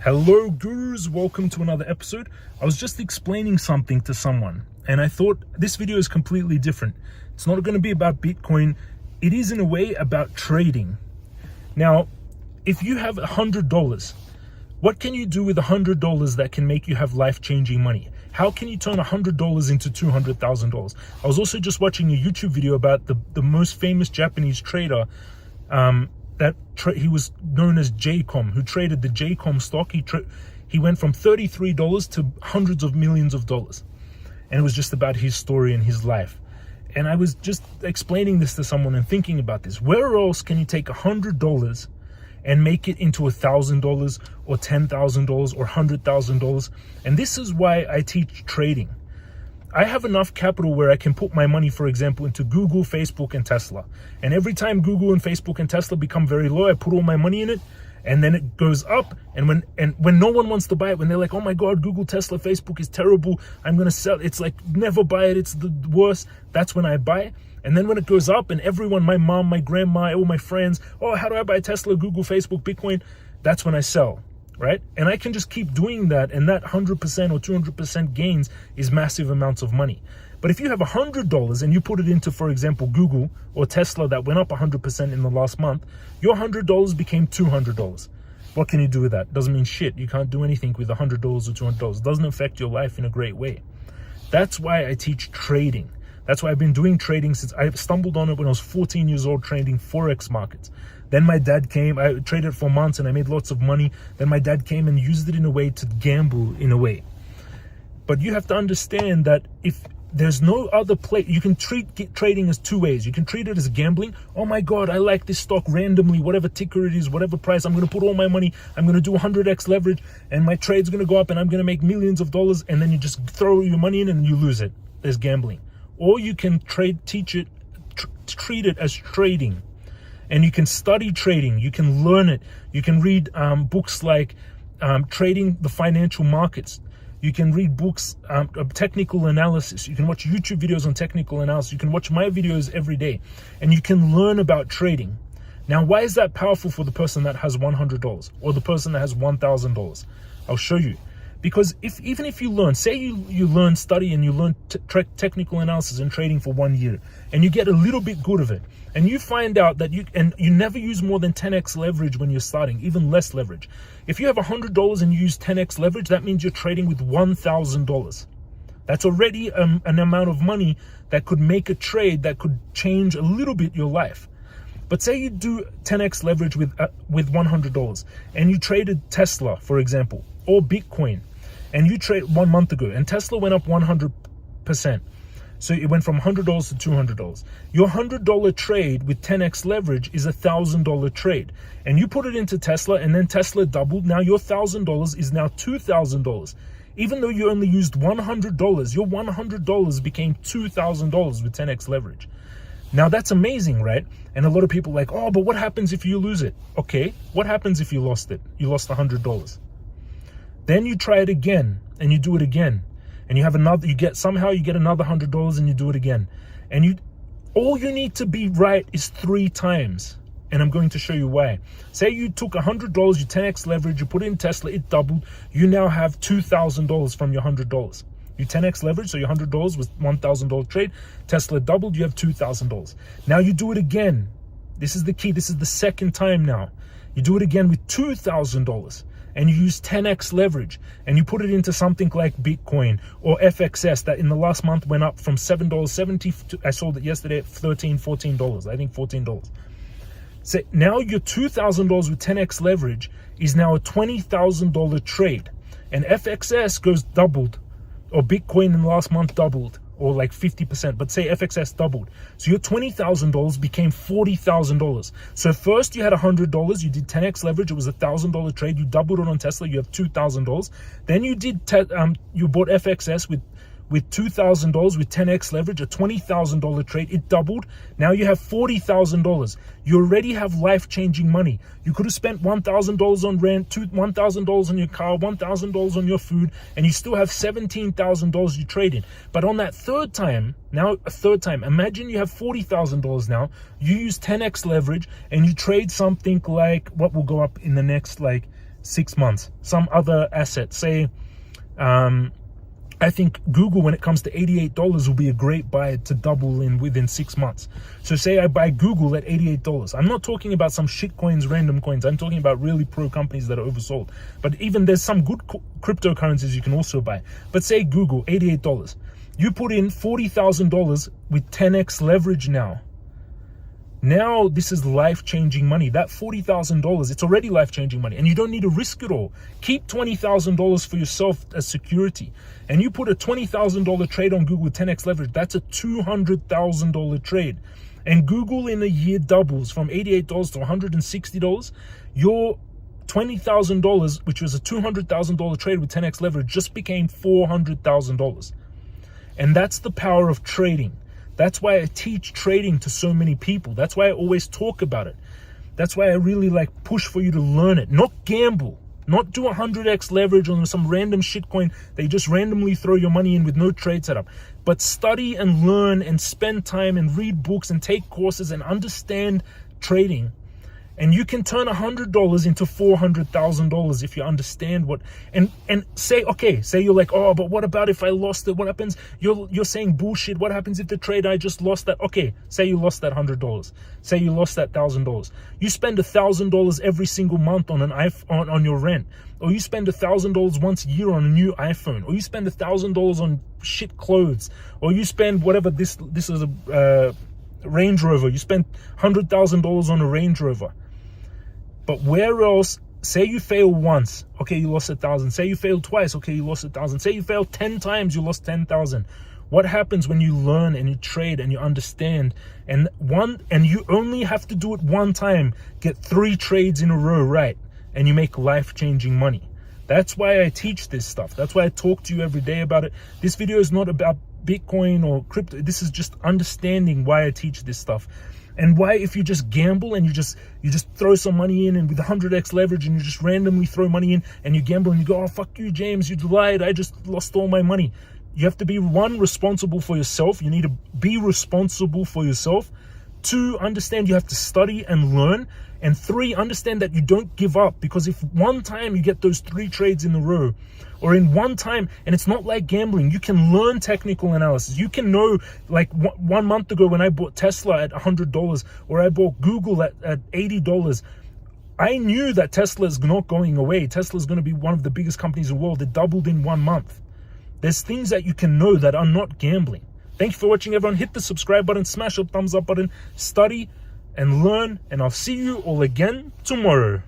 Hello gurus, welcome to another episode. I was just explaining something to someone and I thought this video is completely different. It's not going to be about Bitcoin. It is in a way about trading. Now, if you have $100, what can you do with $100 that can make you have life-changing money? How can you turn $100 into $200,000? I was also just watching a YouTube video about the most famous Japanese trader. He was known as JCOM, who traded the JCOM stock. He went from $33 to hundreds of millions of dollars. And it was just about his story and his life. And I was just explaining this to someone and thinking about this. Where else can you take $100 and make it into $1,000 or $10,000 or $100,000? And this is why I teach trading. I have enough capital where I can put my money, for example, into Google, Facebook, and Tesla. And every time Google and Facebook and Tesla become very low, I put all my money in it, and then it goes up. And when no one wants to buy it, when they're like, oh my God, Google, Tesla, Facebook is terrible, I'm going to sell. It's like, never buy it. It's the worst. That's when I buy. And then when it goes up and everyone, my mom, my grandma, all my friends, oh, how do I buy Tesla, Google, Facebook, Bitcoin? That's when I sell. Right? And I can just keep doing that, and that 100% or 200% gains is massive amounts of money. But if you have $100 and you put it into, for example, Google or Tesla that went up 100% in the last month, your $100 became $200. What can you do with that? Doesn't mean shit. You can't do anything with $100 or $200. It doesn't affect your life in a great way. That's why I teach trading. That's why I've been doing trading since I stumbled on it when I was 14 years old, trading Forex markets. Then my dad came, I traded for months and I made lots of money. Then my dad came and used it in a way to gamble in a way. But you have to understand that if there's no other place, you can treat trading as two ways. You can treat it as gambling. Oh my God, I like this stock randomly, whatever ticker it is, whatever price, I'm going to put all my money, I'm going to do 100x leverage and my trade's going to go up and I'm going to make millions of dollars, and then you just throw your money in and you lose it. There's gambling. Or you can treat it as trading. And you can study trading, you can learn it. You can read books like Trading the Financial Markets. You can read books of technical analysis. You can watch YouTube videos on technical analysis. You can watch my videos every day. And you can learn about trading. Now, why is that powerful for the person that has $100 or the person that has $1,000? I'll show you. Because even if you learn, say you learn, study, and you learn technical analysis and trading for 1 year, and you get a little bit good of it, and you find out that you never use more than 10x leverage when you're starting, even less leverage. If you have $100 and you use 10x leverage, that means you're trading with $1,000. That's already an amount of money that could make a trade that could change a little bit your life. But say you do 10x leverage with $100 and you traded Tesla, for example, or Bitcoin, and you trade 1 month ago and Tesla went up 100%. So it went from $100 to $200. Your $100 trade with 10x leverage is a $1,000 trade. And you put it into Tesla and then Tesla doubled. Now your $1,000 is now $2,000. Even though you only used $100, your $100 became $2,000 with 10x leverage. Now that's amazing, right? And a lot of people are like, oh, but what happens if you lose it? Okay, what happens if you lost it? You lost $100. Then you try it again and you do it again. And you have another, you get another $100 and you do it again. And all you need to be right is 3 times. And I'm going to show you why. Say you took $100, you 10x leverage, you put it in Tesla, it doubled. You now have $2,000 from your $100. You 10x leverage, so your $100 was $1,000 trade. Tesla doubled, you have $2,000. Now you do it again. This is the key. This is the second time now. You do it again with $2,000. And you use 10x leverage and you put it into something like Bitcoin or FXS that in the last month went up from $7.70 to, I sold it yesterday at $13, $14, I think $14. So now your $2,000 with 10x leverage is now a $20,000 trade, and FXS goes doubled, or Bitcoin in the last month doubled, or like 50%, but say FXS doubled. So your $20,000 became $40,000. So first you had $100, you did 10x leverage, it was a $1,000 trade, you doubled it on Tesla, you have $2,000. Then you did, you bought FXS with $2,000 with 10x leverage, a $20,000 trade, it doubled. Now you have $40,000. You already have life-changing money. You could have spent $1,000 on rent, $1,000 on your car, $1,000 on your food, and you still have $17,000 you traded. But on that third time, imagine you have $40,000 now, you use 10x leverage, and you trade something like, what will go up in the next, like, 6 months. Some other asset, say, I think Google, when it comes to $88, will be a great buy to double in within 6 months. So say I buy Google at $88. I'm not talking about some shit coins, random coins. I'm talking about really pro companies that are oversold. But even there's some good cryptocurrencies you can also buy. But say Google, $88. You put in $40,000 with 10x leverage now. Now this is life-changing money. That $40,000, it's already life-changing money, and you don't need to risk it all. Keep $20,000 for yourself as security, and you put a $20,000 trade on Google with 10x leverage. That's a $200,000 trade, and Google in a year doubles from $88 to $160. Your $20,000, which was a $200,000 trade with 10x leverage, just became $400,000, and that's the power of trading. That's why I teach trading to so many people. That's why I always talk about it. That's why I really push for you to learn it. Not gamble. Not do 100x leverage on some random shitcoin that you just randomly throw your money in with no trade setup. But study and learn and spend time and read books and take courses and understand trading. And you can turn $100 into $400,000 if you understand what, and say, okay, say you're like, oh, but what about if I lost it? What happens? You're saying bullshit. What happens if the trade I just lost that? Okay, say you lost that $100. Say you lost that $1,000. You spend $1,000 every single month on an iPhone, on your rent, or you spend $1,000 once a year on a new iPhone, or you spend $1,000 on shit clothes, or you spend whatever. This is a Range Rover. You spend $100,000 on a Range Rover. But where else, say you fail once, okay, you lost 1,000. Say you failed twice, okay, you lost 1,000. Say you failed 10 times, you lost 10,000. What happens when you learn and you trade and you understand, and you only have to do it one time, get 3 trades in a row right, and you make life-changing money. That's why I teach this stuff. That's why I talk to you every day about it. This video is not about Bitcoin or crypto. This is just understanding why I teach this stuff. And why, if you just gamble and you just throw some money in, and with 100x leverage, and you just randomly throw money in and you gamble and you go, oh, fuck you, James, you lied, I just lost all my money. You have to be, 1, responsible for yourself. You need to be responsible for yourself. 2, understand you have to study and learn. And 3, understand that you don't give up, because if one time you get those 3 trades in a row, or in one time, and it's not like gambling, you can learn technical analysis. You can know, like 1 month ago when I bought Tesla at $100, or I bought Google at $80, I knew that Tesla is not going away. Tesla is going to be one of the biggest companies in the world. It doubled in 1 month. There's things that you can know that are not gambling. Thank you for watching, everyone. Hit the subscribe button, smash the thumbs up button, study and learn, and I'll see you all again tomorrow.